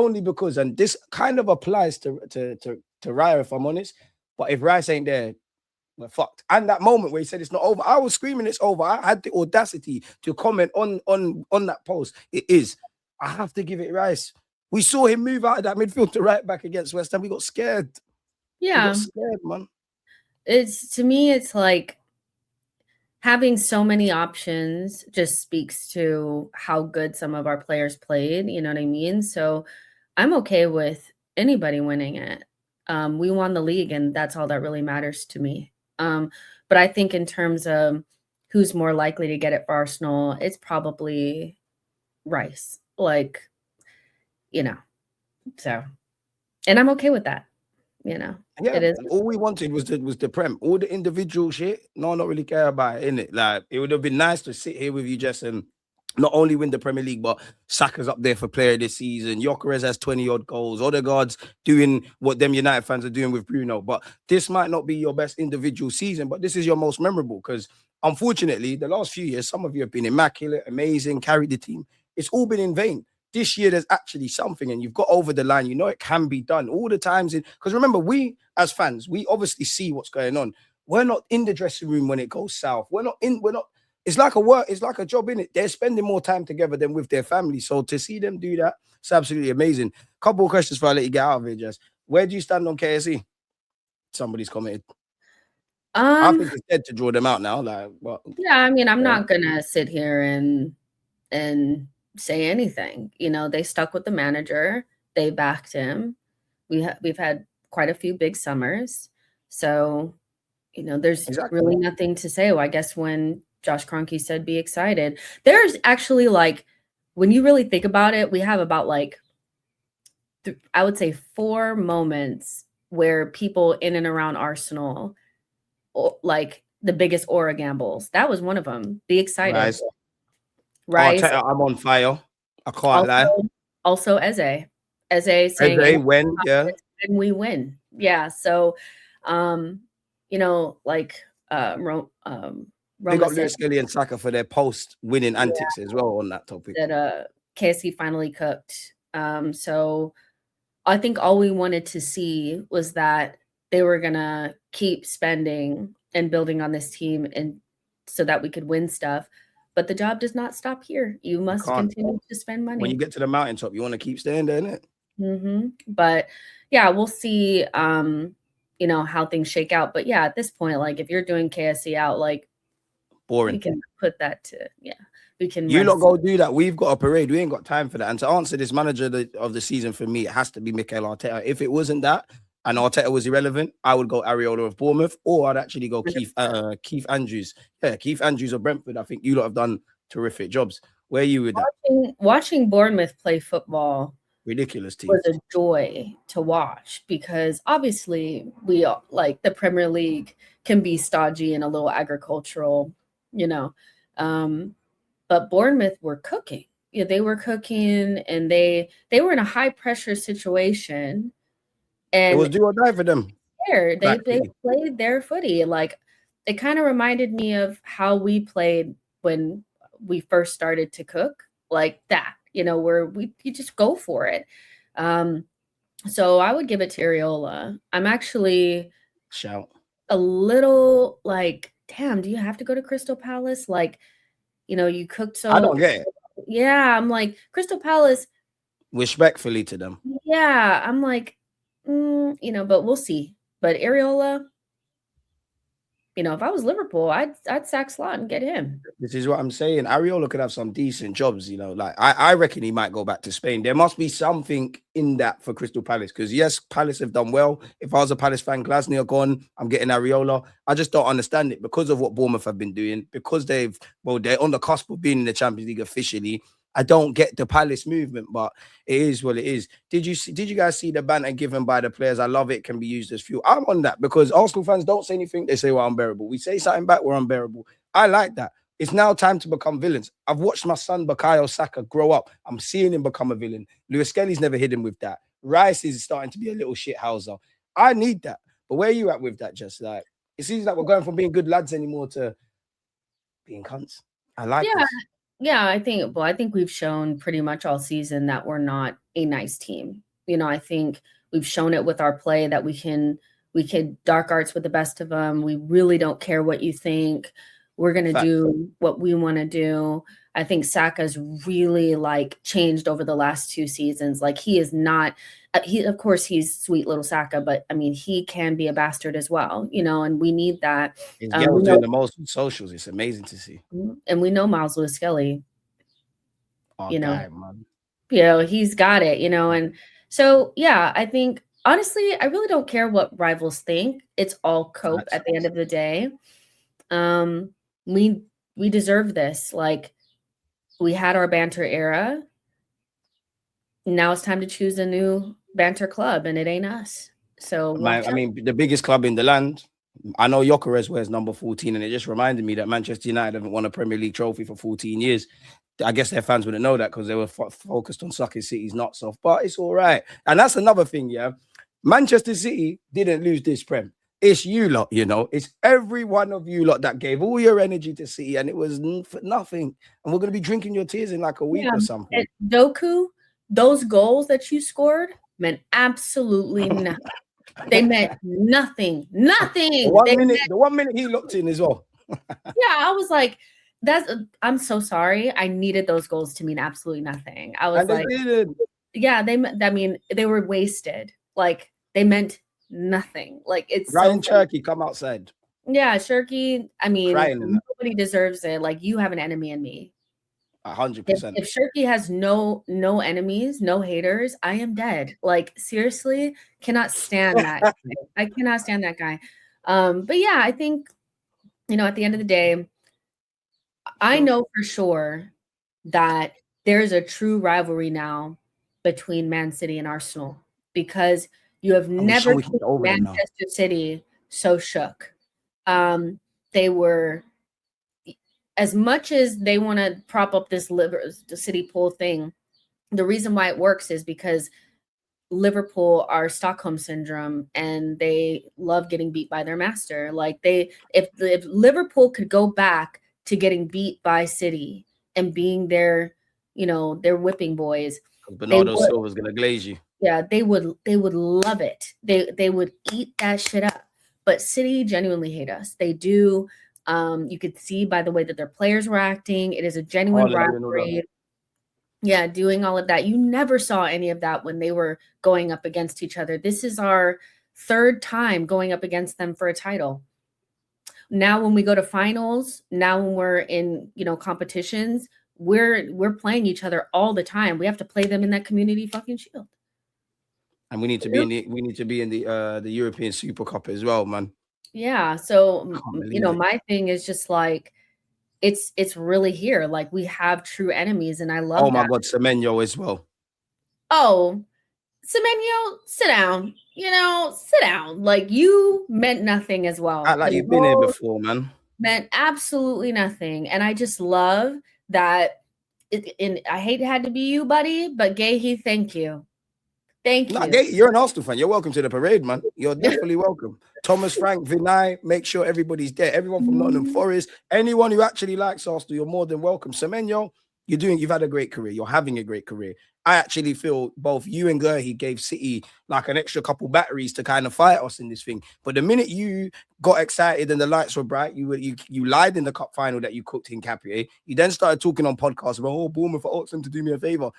only because, and this kind of applies to Raya, if I'm honest. But if Rice ain't there, we're fucked. And that moment where he said it's not over, I was screaming it's over. I had the audacity to comment on that post. It is. I have to give it Rice. We saw him move out of that midfield to right back against West Ham. We got scared. Yeah. We got scared, man. To me, it's like having so many options just speaks to how good some of our players played. You know what I mean? So I'm okay with anybody winning it. We won the league, and that's all that really matters to me. But I think in terms of who's more likely to get it for Arsenal, it's probably Rice. Like, you know, so, and I'm okay with that. You know, yeah, it is. all we wanted was the Prem. All the individual shit, no, not really care about it, innit? Like, it would have been nice to sit here with you, Jess, and not only win the Premier League, but Saka's up there for player this season. Gyökeres has 20-odd goals. Odegaard's doing what them United fans are doing with Bruno. But this might not be your best individual season, but this is your most memorable because, unfortunately, the last few years, some of you have been immaculate, amazing, carried the team. It's all been in vain. This year, there's actually something, and you've got over the line. You know it can be done. All the times, because remember, we as fans, we obviously see what's going on. We're not in the dressing room when it goes south. We're not. It's like a job, innit? They're spending more time together than with their family. So to see them do that, it's absolutely amazing. Couple of questions before I let you get out of here, Jess. Where do you stand on KSE? Somebody's commented. I think it's dead to draw them out now. Like, what? Yeah, I mean, I'm not gonna sit here and say anything. You know, they stuck with the manager. They backed him. We've had quite a few big summers. So, you know, there's really nothing to say. Well, I guess when Josh Kroenkes said be excited, there's actually, like, when you really think about it, we have about like I would say 4 moments where people in and around Arsenal, like the biggest aura gambles. That was one of them. Be excited. Rice. I'm on fire. I can't lie. Also, Eze saying when, yeah, and we win. Yeah. So, you know, like big up Lewis Skelly and Saka for their post-winning antics as well on that topic. That KSE finally cooked. So I think all we wanted to see was that they were gonna keep spending and building on this team, and so that we could win stuff. But the job does not stop here. You must continue to spend money. When you get to the mountaintop, you want to keep staying there, innit? Mm-hmm. But yeah, we'll see. You know how things shake out. But yeah, at this point, like if you're doing KSE out, like boring. We can put that to we can. You lot go do that. We've got a parade. We ain't got time for that. And to answer this manager of the season for me, it has to be Mikel Arteta. If it wasn't that, and Arteta was irrelevant, I would go Areola of Bournemouth, or I'd actually go Keith Andrews. Yeah, Keith Andrews of Brentford. I think you lot have done terrific jobs. Where are you with that? Watching Bournemouth play football, ridiculous team, was a joy to watch because obviously we like the Premier League can be stodgy and a little agricultural, you know. But Bournemouth were cooking. Yeah, they were cooking, and they were in a high pressure situation. And it was do or die for them. They played their footy. Like, it kind of reminded me of how we played when we first started to cook, like that, you know, where you just go for it. So I would give it to Areola. I'm actually a little like, damn, do you have to go to Crystal Palace? Like, you know, you cooked so. I don't get it. Yeah, I'm like, Crystal Palace. Respectfully to them. Yeah, I'm like, you know, but we'll see. But Areola, you know, if I was Liverpool, I'd sack Slot and get him. This is what I'm saying. Areola could have some decent jobs, you know. Like I reckon he might go back to Spain. There must be something in that for Crystal Palace because yes, Palace have done well. If I was a Palace fan, Glasner are gone. I'm getting Areola. I just don't understand it because of what Bournemouth have been doing. Because they're on the cusp of being in the Champions League officially. I don't get the Palace movement, but it is what it is. Did you guys see the banter given by the players? I love it. Can be used as fuel. I'm on that because Arsenal fans don't say anything. They say we're unbearable. We say something back, we're unbearable. I like that. It's now time to become villains. I've watched my son Bukayo Saka grow up. I'm seeing him become a villain. Lewis Skelly's never hidden with that. Rice is starting to be a little shithouser. I need that. But where are you at with that? Just like it seems like we're going from being good lads anymore to being cunts. I like this. Yeah, I think we've shown pretty much all season that we're not a nice team. I think we've shown it with our play that we could dark arts with the best of them. We really don't care what you think. We're gonna Fact. do what we want to do. I think Saka's really like changed over the last 2 seasons. Like he is not he of course he's sweet little Saka, but I mean he can be a bastard as well, and we need that. His We girl's know doing the most on socials. It's amazing to see. and we know Miles Lewis Skelly, Our you know, guy, man. he's got it, and so yeah, I think honestly, I really don't care what rivals think. It's all cope Facts. at the end of the day. Um, we deserve this. Like we had our banter era. Now it's time to choose a new banter club, and it ain't us. So I mean, the biggest club in the land. I know Gyökeres wears number 14, and it just reminded me that Manchester United haven't won a Premier League trophy for 14 years. I guess their fans wouldn't know that because they were focused on sucking City's nuts off. But it's all right. And that's another thing, yeah. Manchester City didn't lose this Prem. It's you lot, It's every one of you lot that gave all your energy to City, and it was for nothing. And we're going to be drinking your tears in like a week or something. Doku, those goals that you scored meant absolutely nothing. They meant nothing. Nothing. The 1 minute he looked in as well. Yeah, I was like, I'm so sorry. I needed those goals to mean absolutely nothing. I was like, yeah, they were wasted. Like they meant nothing. Like it's Ryan Cherky, come outside. Yeah, Shirky. I mean, nobody deserves it. Like you have an enemy in me. 100%. If Shirky has no enemies, no haters, I am dead. Like seriously, cannot stand that guy. I cannot stand that guy. But yeah, I think at the end of the day, I know for sure that there's a true rivalry now between Man City and Arsenal because you have never seen Manchester City so shook. They were, as much as they want to prop up the City pool thing, the reason why it works is because Liverpool are Stockholm syndrome and they love getting beat by their master. Like if Liverpool could go back to getting beat by City and being their whipping boys, Bernardo Silva's gonna glaze you. Yeah, they would love it. They would eat that shit up. But City genuinely hate us. They do. You could see by the way that their players were acting. It is a genuine rivalry. Yeah, doing all of that. You never saw any of that when they were going up against each other. This is our third time going up against them for a title. Now when we go to finals, now when we're in, competitions, we're playing each other all the time. We have to play them in that Community fucking Shield. And we need to be in the European Super Cup as well, man. Yeah, so my thing is just like it's really here. Like we have true enemies, and I love that. Oh my God, Semenyo as well. Oh, Semenyo, sit down. Sit down. Like you meant nothing as well. Act like you've been here before, man. Meant absolutely nothing, and I just love that. I hate it had to be you, buddy, but Gay, thank you. Thank you. Gay, you're an Arsenal fan. You're welcome to the parade, man. You're definitely welcome. Thomas, Frank, Vinay, make sure everybody's there. Everyone from Nottingham Forest, anyone who actually likes Arsenal, you're more than welcome. Semenyo, you've had a great career. You're having a great career. I actually feel both you and Gerhi gave City like an extra couple batteries to kind of fight us in this thing. But the minute you got excited and the lights were bright, you lied in the cup final that you cooked in Capier. You then started talking on podcasts about, Bournemouth, I asked them to do me a favor.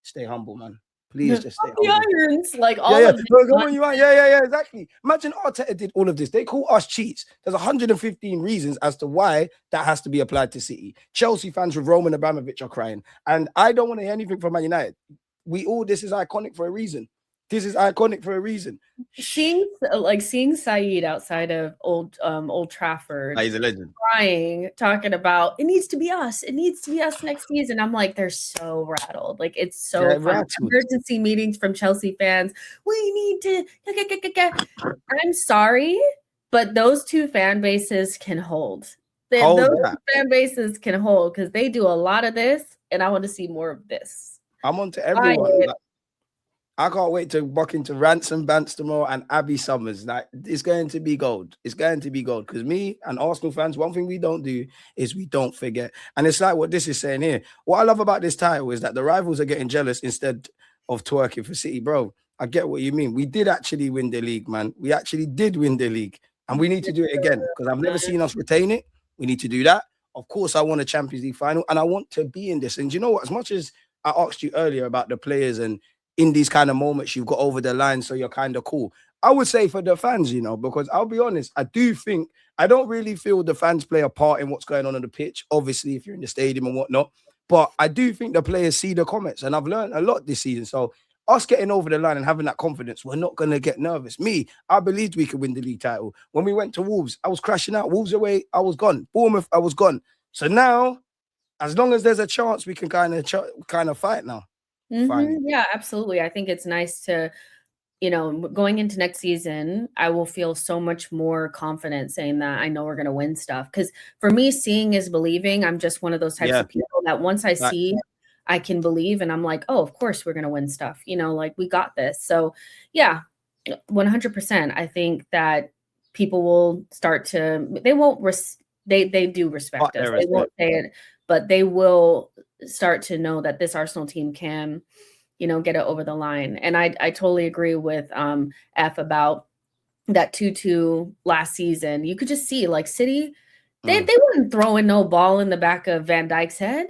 Stay humble, man. Please just stay the irons, like all of yeah, exactly. Imagine Arteta did all of this. They call us cheats. There's 115 reasons as to why that has to be applied to City. Chelsea fans with Roman Abramovich are crying. And I don't want to hear anything from Man United. This is iconic for a reason. This is iconic for a reason. Seeing Saeed outside of Old Trafford, he's a legend, crying, talking about it needs to be us. It needs to be us next season. I'm like, they're so rattled. Like it's so fun. Emergency meetings from Chelsea fans. We need to. I'm sorry, but those two fan bases can hold. Fan bases can hold because they do a lot of this, and I want to see more of this. I'm on to everyone. I can't wait to buck into Ransom Bants tomorrow and Abby Summers. Like, it's going to be gold. It's going to be gold. Because me and Arsenal fans, one thing we don't do is we don't forget. And it's like what this is saying here. What I love about this title is that the rivals are getting jealous instead of twerking for City, bro. I get what you mean. We did actually win the league, man. We actually did win the league. And we need to do it again. Because I've never seen us retain it. We need to do that. Of course, I want a Champions League final. And I want to be in this. And you know what? As much as I asked you earlier about the players and in these kind of moments, you've got over the line, so you're kind of cool. I would say for the fans, you know, because I'll be honest, I don't really feel the fans play a part in what's going on the pitch. Obviously, if you're in the stadium and whatnot, but I do think the players see the comments, and I've learned a lot this season. So us getting over the line and having that confidence, we're not going to get nervous. I believed we could win the league title. When we went to Wolves, I was crashing out. Wolves away, I was gone. Bournemouth, I was gone. So now, as long as there's a chance, we can kind of fight now. Yeah, absolutely. I think it's nice to, going into next season, I will feel so much more confident saying that I know we're going to win stuff. Because for me, seeing is believing. I'm just one of those types of people that once I see, I can believe, and I'm like, oh, of course we're going to win stuff. Like we got this. So yeah, 100%. I think that people will start to, they won't, they do respect us. They won't say it, but they will start to know that this Arsenal team can, get it over the line. And I totally agree with F about that 2-2 last season. You could just see like City, they weren't throwing no ball in the back of Van Dijk's head.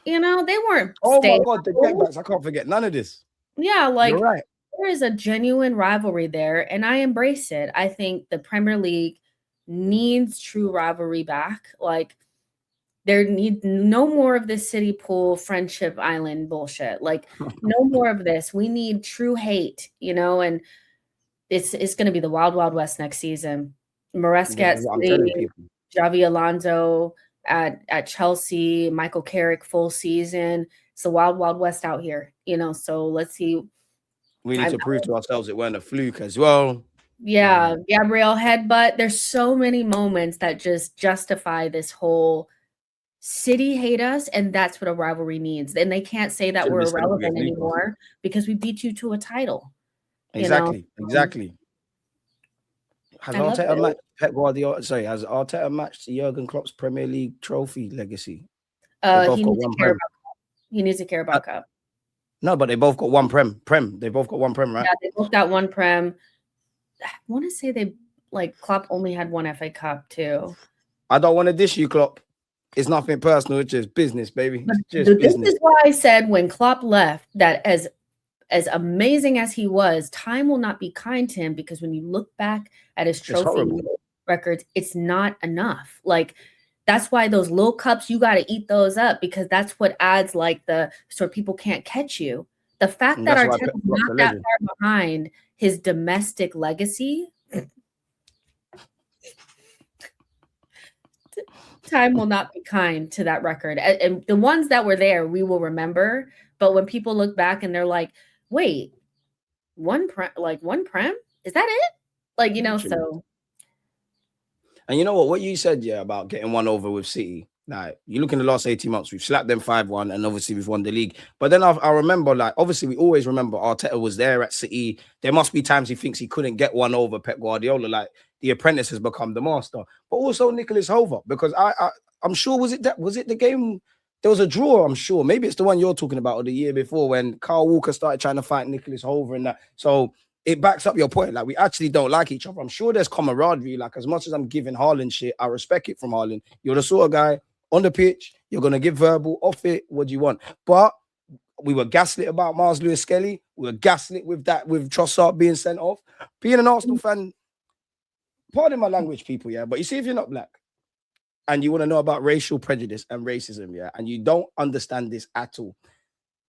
They weren't. Oh my God, the get-backs. I can't forget none of this. Yeah, like you're right. There is a genuine rivalry there, and I embrace it. I think the Premier League needs true rivalry back. Like, there needs no more of this city pool friendship island bullshit. Like, no more of this. We need true hate, and it's going to be the wild, wild west next season. Maresca at City, Xavi Alonso at Chelsea, Michael Carrick full season. It's the wild, wild west out here, so let's see. We need to prove to ourselves it weren't a fluke as well. Yeah, Gabriel headbutt. There's so many moments that just justify this whole City hate us, and that's what a rivalry needs. And they can't say that we're irrelevant anymore because we beat you to a title. Exactly. Has Arteta matched Pep Guardiola? Sorry, has Arteta matched Jurgen Klopp's Premier League trophy legacy? He needs to care about cup. No, but they both got one prem. They both got one prem, right? Yeah, they both got one prem. I want to say Klopp only had one FA Cup too. I don't want to dish you, Klopp. It's nothing personal. It's just business, baby. This is why I said when Klopp left that as amazing as he was, time will not be kind to him, because when you look back at his trophy records, it's not enough. Like, that's why those little cups, you got to eat those up, because that's what adds so people can't catch you. The fact that Arteta's not that far behind his domestic legacy, time will not be kind to that record. And the ones that were there, we will remember. But when people look back and they're like, wait, one prem? Is that it? So. And you know what you said, about getting one over with City. Like, you look in the last 18 months, we've slapped them 5-1, and obviously we've won the league. But then I remember, obviously we always remember Arteta was there at City. There must be times he thinks he couldn't get one over Pep Guardiola. Like, the apprentice has become the master. But also Nicholas Hover, because I'm sure, was it the game? There was a draw, I'm sure. Maybe it's the one you're talking about, or the year before, when Carl Walker started trying to fight Nicholas Hover and that. So it backs up your point. Like, we actually don't like each other. I'm sure there's camaraderie. Like, as much as I'm giving Haaland shit, I respect it from Haaland. You're the sort of guy on the pitch, you're going to give verbal, off it, what do you want? But we were gaslit about Miles Lewis-Skelly. We were gaslit with Trossard being sent off. Being an Arsenal fan, pardon my language, people, but you see, if you're not black and you want to know about racial prejudice and racism, and you don't understand this at all,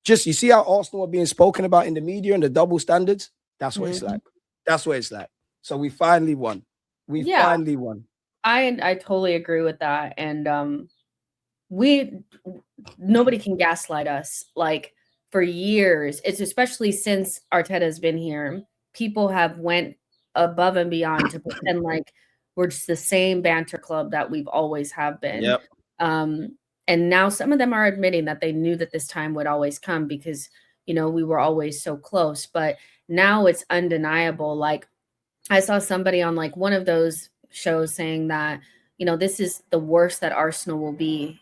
just, you see how Arsenal are being spoken about in the media and the double standards? That's what it's like. That's what it's like. So we finally won. Finally won. I totally agree with that. And nobody can gaslight us. Like, for years, it's especially since Arteta's been here, people have went above and beyond to pretend like we're just the same banter club that we've always have been. Yep. And now some of them are admitting that they knew that this time would always come, because we were always so close. But now it's undeniable. Like, I saw somebody on like one of those shows saying that, this is the worst that Arsenal will be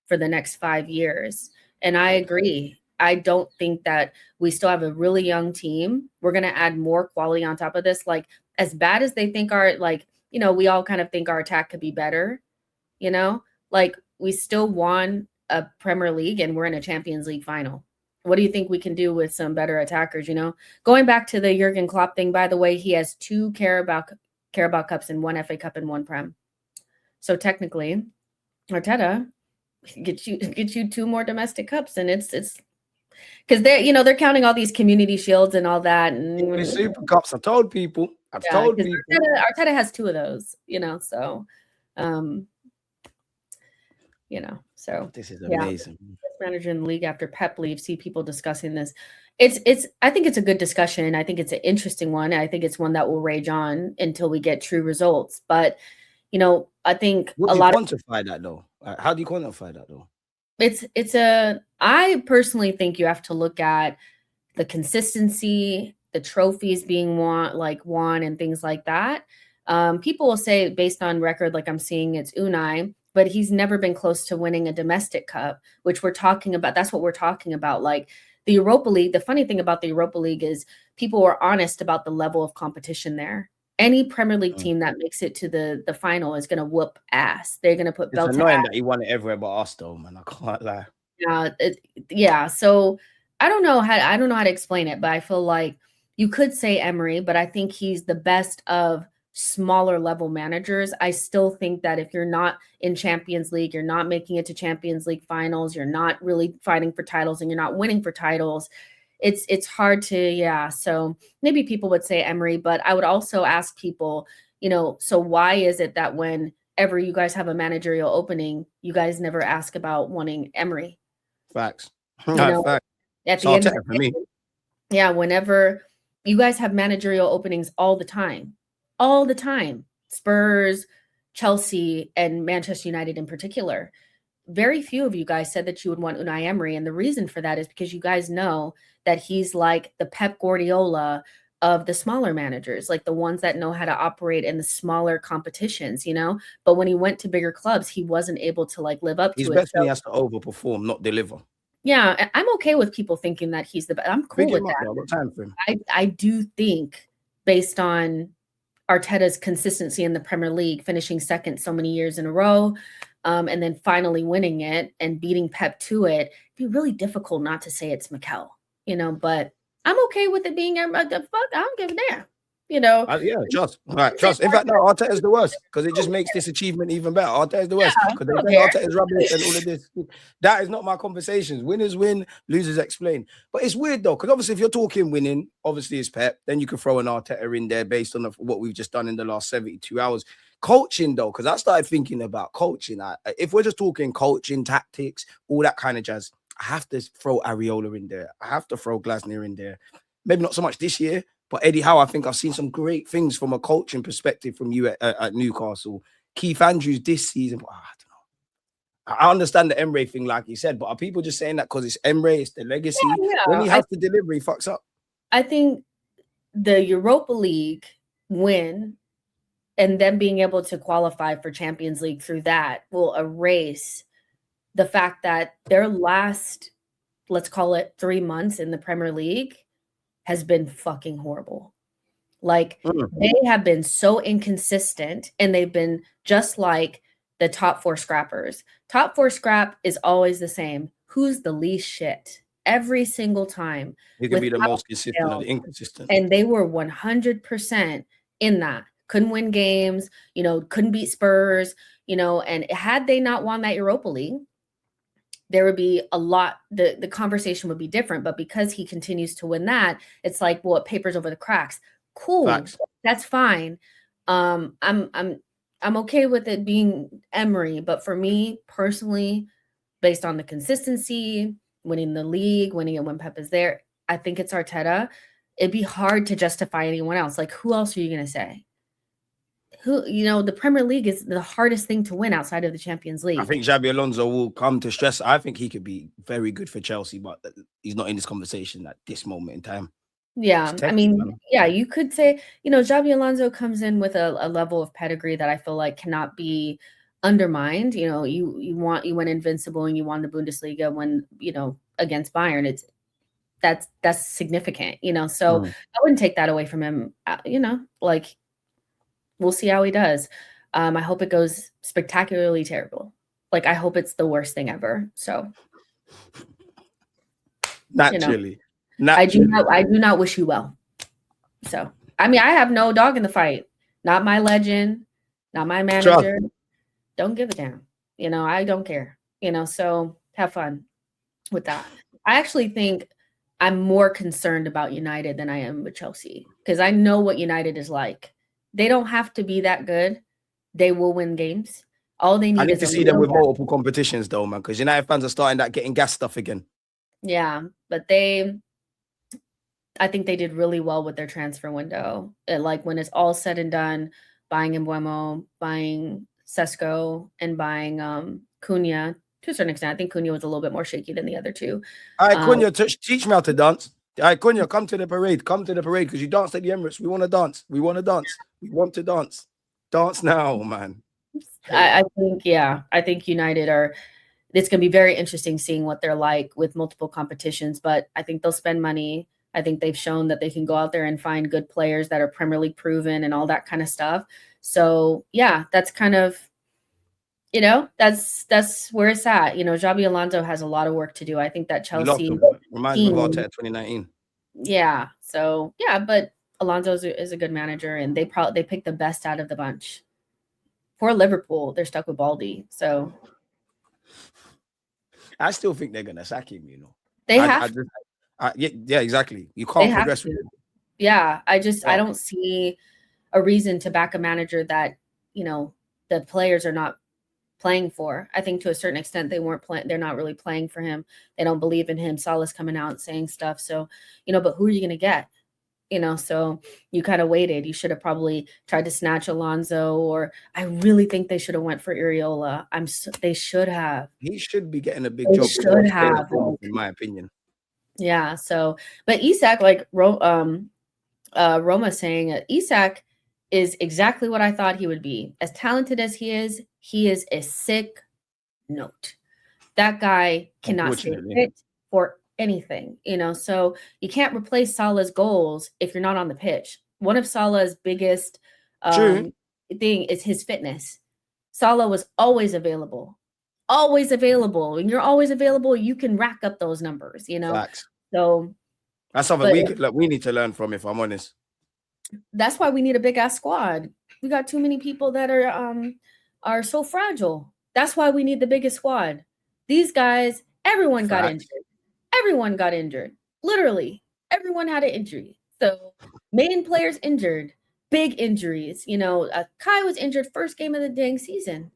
for the next 5 years. And I agree. I don't think that we still have a really young team. We're going to add more quality on top of this. Like, as bad as they think we all kind of think our attack could be better, like we still won a Premier League and we're in a Champions League final. What do you think we can do with some better attackers? Going back to the Jurgen Klopp thing, by the way, he has 2 Carabao Cups and 1 FA Cup and 1 Prem. So technically, Arteta get you 2 more domestic cups, and it's because they're counting all these community shields and all that, and Super Cups. I told people. Arteta has 2 of those. So, so this is amazing. Manager in the league after Pep leaves. See people discussing this. I think it's a good discussion. I think it's an interesting one. I think it's one that will rage on until we get true results. But I think What do you quantify that though? How do you quantify that though? I personally think you have to look at the consistency, the trophies being won and things like that. People will say based on record, like I'm seeing it's Unai, but he's never been close to winning a domestic cup, which we're talking about. That's what we're talking about. Like the Europa League, the funny thing about the Europa League is people were honest about the level of competition there. Any Premier League team that makes it to the final is going to whoop ass. They're going to put belt. It's annoying that he won it everywhere but us, though, man. I can't lie. Yeah. So I don't know how to explain it, but I feel like you could say Emery, but I think he's the best of smaller level managers. I still think that if you're not in Champions League, you're not making it to Champions League finals, you're not really fighting for titles, and you're not winning for titles, it's hard to, so maybe people would say Emery, but I would also ask people, so why is it that whenever you guys have a managerial opening, you guys never ask about wanting Emery? Facts. Facts. At the end of for me. Yeah, whenever you guys have managerial openings all the time, Spurs, Chelsea, and Manchester United in particular, very few of you guys said that you would want Unai Emery. And the reason for that is because you guys know that he's like the Pep Guardiola of the smaller managers, like the ones that know how to operate in the smaller competitions, But when he went to bigger clubs, he wasn't able to live up to it. He's best when he has to overperform, not deliver. Yeah, I'm okay with people thinking that he's the best. I'm cool with that. I've got time for him. I do think based on Arteta's consistency in the Premier League, finishing second so many years in a row, and then finally winning it and beating Pep to it, it'd be really difficult not to say it's Mikel, but I'm okay with it being the fuck. I don't give a damn. Trust. Right, trust. In fact, no, Arteta's the worst because it just makes this achievement even better. Arteta's the worst because they say Arteta's rubbish and all of this. That is not my conversations. Winners win, losers explain. But it's weird though, because obviously if you're talking winning, obviously it's Pep. Then you can throw an Arteta in there based on what we've just done in the last 72 hours. Coaching though, because I started thinking about coaching. If we're just talking coaching, tactics, all that kind of jazz, I have to throw Areola in there. I have to throw Glasner in there. Maybe not so much this year. But Eddie Howe, I think I've seen some great things from a coaching perspective from you at Newcastle. Keith Andrews this season, I don't know. I understand the Emery thing, like you said, but are people just saying that because it's Emery, it's the legacy? Yeah. When he has to deliver, he fucks up. I think the Europa League win and then being able to qualify for Champions League through that will erase the fact that their last, let's call it 3 months in the Premier League, has been fucking horrible. They have been so inconsistent, and they've been just like the top 4 scrappers. Top 4 scrap is always the same. Who's the least shit? Every single time. You can be the most consistent or the inconsistent. And they were 100% in that. Couldn't win games, couldn't beat Spurs, and had they not won that Europa League, there would be a lot, the conversation would be different. But because he continues to win that, it's like, well, it papers over the cracks. Cool. Facts. That's fine. I'm okay with it being Emery, but for me personally, based on the consistency, winning the league, winning it when Pep is there, I think it's Arteta. It'd be hard to justify anyone else. Like, who else are you going to say? the Premier League is the hardest thing to win outside of the Champions I League. think Xabi Alonso will come to stress. I think he could be very good for Chelsea, but he's not in this conversation at this moment in time. It's Yeah, I Texas, mean, man. yeah, you could say, Xabi Alonso comes in with a level of pedigree that I feel like cannot be undermined. You went invincible and you won the Bundesliga when, against Bayern. That's significant, so Mm. I wouldn't take that away from him. Like we'll see how he does. I hope it goes spectacularly terrible. Like I hope it's the worst thing ever. So, you know, Naturally. I do Naturally. not wish you well. So, I mean, I have no dog in the fight. Not my legend, not my Trust. manager. Don't give a damn. I don't care. So have fun with that. I actually think I'm more concerned about United than I am with Chelsea because I know what United is like. They don't have to be that good. They will win games. All they I need need is to a see them little with gap. multiple competitions, though, man, because United fans are starting that getting gas stuff again. Yeah, but I think they did really well with their transfer window. Like when it's all said and done, buying Embuemo, buying Sesko, and buying Cunha to a certain extent. I think Cunha was a little bit more shaky than the other two. All right, Cunha, teach me how to dance. All right, Cunha, come to the parade. Come to the parade because you danced at the Emirates. We want to dance. We want to dance. We want to dance. Dance now, man. Hey. I think United are. It's going to be very interesting seeing what they're like with multiple competitions, but I think they'll spend money. I think they've shown that they can go out there and find good players that are Premier League proven and all that kind of stuff. So yeah, that's kind of, that's where it's at. Xabi Alonso has a lot of work to do. I think that Lots Chelsea of work. Reminds me of team, Arteta 2019. yeah. So yeah, but Alonso is a good manager, and they picked the best out of the bunch. For Liverpool, they're stuck with Baldy, so I still think they're gonna sack him. they have Yeah, exactly. You they can't have progress with to. him. Yeah, I Oh, don't see a reason to back a manager that, the players are not playing for. I think to a certain extent they weren't playing. They're not really playing for him. They don't believe in him. Salah's coming out saying stuff. So, but who are you going to get? So you kind of waited. You should have probably tried to snatch Alonso, or I really think they should have went for Areola. They should have. he should be getting a big They job should first and have. foremost, in my opinion. Yeah. So, but Isak, like Roma saying, Isak is exactly what I thought he would be. As talented as he is a sick note. That guy cannot stay Unfortunately. fit for anything, so you can't replace Salah's goals if you're not on the pitch. One of Salah's biggest True. thing is his fitness. Salah was always available. Always available. When you're always available, you can rack up those numbers, Facts. So That's something but we need to learn from, if I'm honest. that's why we need a big ass squad. We got too many people that are so fragile. That's why we need the biggest squad. These guys, everyone got Facts. injured. Everyone got injured. Literally, everyone had an injury. So main players injured, big injuries. Kai was injured first game of the dang season.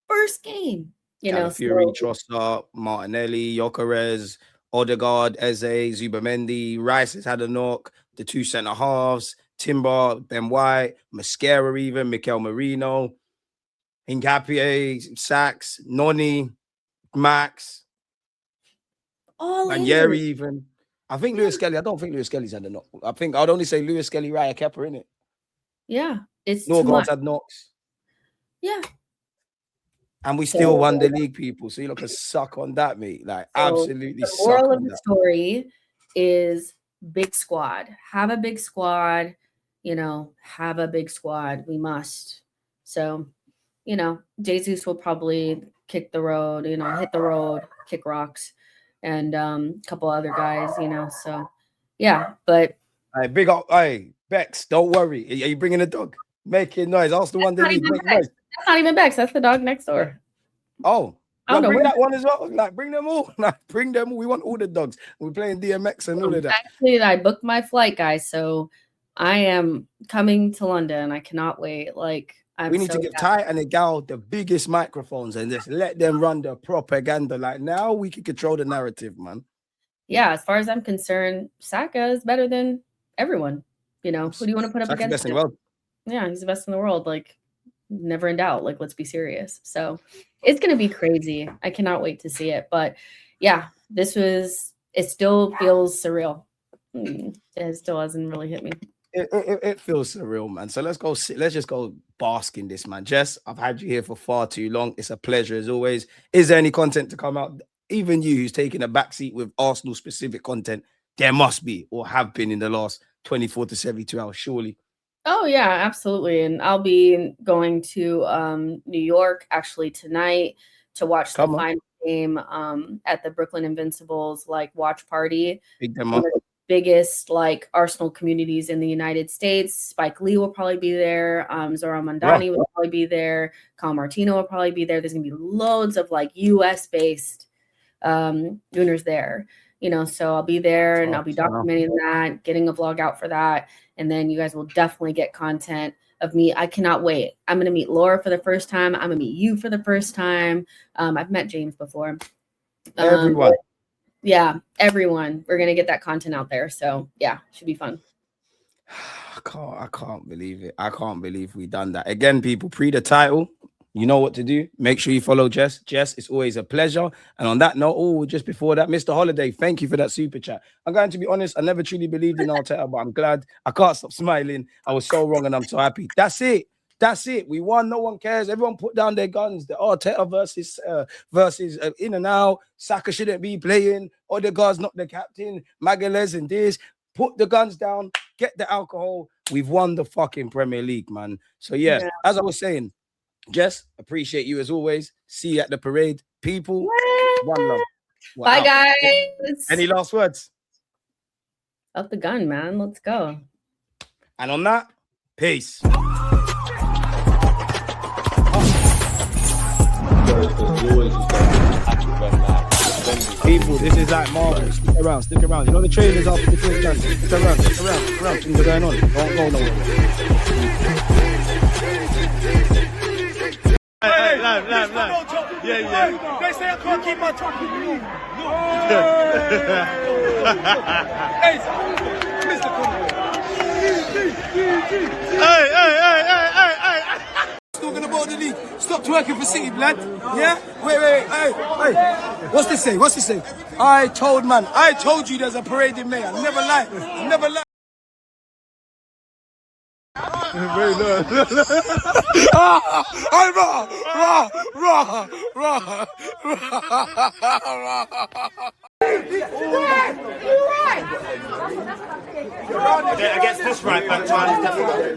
First game. Calafiori, Trossard, Martinelli, Gyökeres, Odegaard, Eze, Zubamendi, Rice has had a knock. The two centre halves, Timber, Ben White, Mascara, even Mikel Merino, Hincapié, Sachs, Noni, Max, all Ranieri, injured. even. I think Lewis Kelly. I don't think Lewis Kelly's had a knock. I think I'd only say Lewis Kelly, Raya Kepa, in it. Yeah, it's too Norgard's much. had knocks. Yeah. And we still won the league, people. So you look a suck on that, mate. Like, absolutely the suck moral on of the that. story is big squad. Have a big squad. Have a big squad. We must. So, Jesus will probably kick the road. Hit the road, kick rocks, and a couple other guys. So yeah, but Hey, big up. Hey, Bex, don't worry. Are you bringing a dog? Making noise. Ask the one the league. Make noise. That's not even Bex. That's the dog next door. Oh, I don't know. bring that one as well. Like, bring them all. Like, bring them all. We want all the dogs. We're playing DMX and all of that. Actually, I booked my flight, guys. So I am coming to London. I cannot wait. Like, We need to give Ty and the gal the biggest microphones and just let them run the propaganda. Like, now we can control the narrative, man. Yeah, as far as I'm concerned, Saka is better than everyone. Who do you want to put up Saka's against best in him? the world. Yeah, he's the best in the world. Like, never in doubt. Like, let's be serious. So it's gonna be crazy. I cannot wait to see it. But yeah, it still feels surreal. It still hasn't really hit me. It feels surreal, man. So let's just go bask in this, man. Jess, I've had you here for far too long. It's a pleasure as always. Is there any content to come out? Even you who's taking a backseat with Arsenal specific content, there must be or have been in the last 24 to 72 hours, surely. Oh yeah, absolutely. And I'll be going to New York actually tonight to watch the final game at the Brooklyn Invincibles like watch party. Big them One up. of the biggest like Arsenal communities in the United States. Spike Lee will probably be there. Zoran Mandani will probably be there. Kyle Martino will probably be there. There's gonna be loads of like US based Gooners there. So I'll be there and I'll be documenting that, getting a vlog out for that. And then you guys will definitely get content of me. I cannot wait. I'm going to meet Laura for the first time. I'm going to meet you for the first time. I've met James before. Everyone. Yeah, everyone. We're going to get that content out there. So yeah, should be fun. I can't believe it. I can't believe we done that. Again, people, pre the title. You know what to do. Make sure you follow Jess. Jess, it's always a pleasure. And on that note, just before that, Mr. Holiday, thank you for that super chat. I'm going to be honest, I never truly believed in Arteta, but I'm glad. I can't stop smiling. I was so wrong and I'm so happy. That's it. That's it. We won. No one cares. Everyone put down their guns. The Arteta versus in and out. Saka shouldn't be playing. Odegaard's not the captain. Magalhaes and this. Put the guns down. Get the alcohol. We've won the fucking Premier League, man. So yeah. As I was saying, Jess, appreciate you as always. See you at the parade. People, one love. Bye, guys. Any last words? Up the gun, man. Let's go. And on that, peace. People, this is like Marvel. Stick around, stick around. You know the trailers are for the first chance. Stick around, stick around, stick around. Things are going on. Don't go nowhere. Hey, live. Yeah. They say I can't keep my top with me. Hey, Mr. Hey. Talking about the league. Stop twerking for City, blood. Yeah? Wait. Hey. What's this say? I told you there's a parade in May. I never lied. Very low. Against this right back, man, definitely.